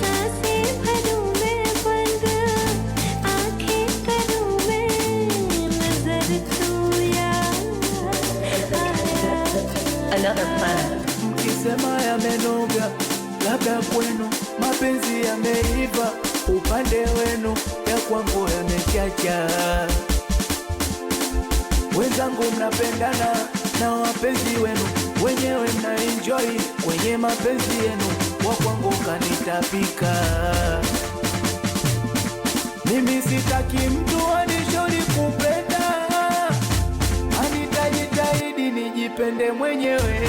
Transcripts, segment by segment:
सांसें भरूं मैं बंद, आंखें करूं मैं नजर तू याद आया। Another planet. Mkisema yamenoga, labda kwenu mapenzi yameiva, upande wenu ya kwangu yamechacha. Wenzangu mnapendana na wapenzi wenu, wenyewe mna enjoy kwenye mapenzi yenu, wa kwangu kanitapika. Mimi sitaki mtu anishauri kupenda, anitajitahidi nijipende mwenyewe.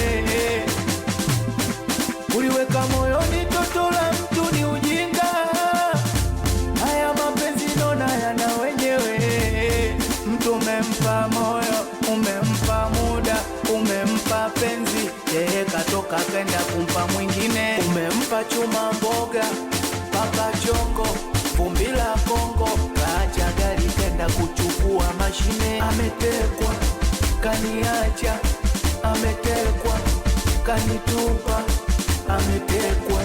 Uliweka moyoni toto la mtu ni ujinga, haya mapenzi nona yana wenyewe. Mtu umempa moyo, umempa muda, umempa penzi, yeye katoka kenda kumpa mwingine. Umempa chuma mboga, paka chongo, vumbi la Kongo, kaacha gari kenda kuchukua mashine. Ametekwa, kaniacha, ametekwa, kanitupa, ametekwa.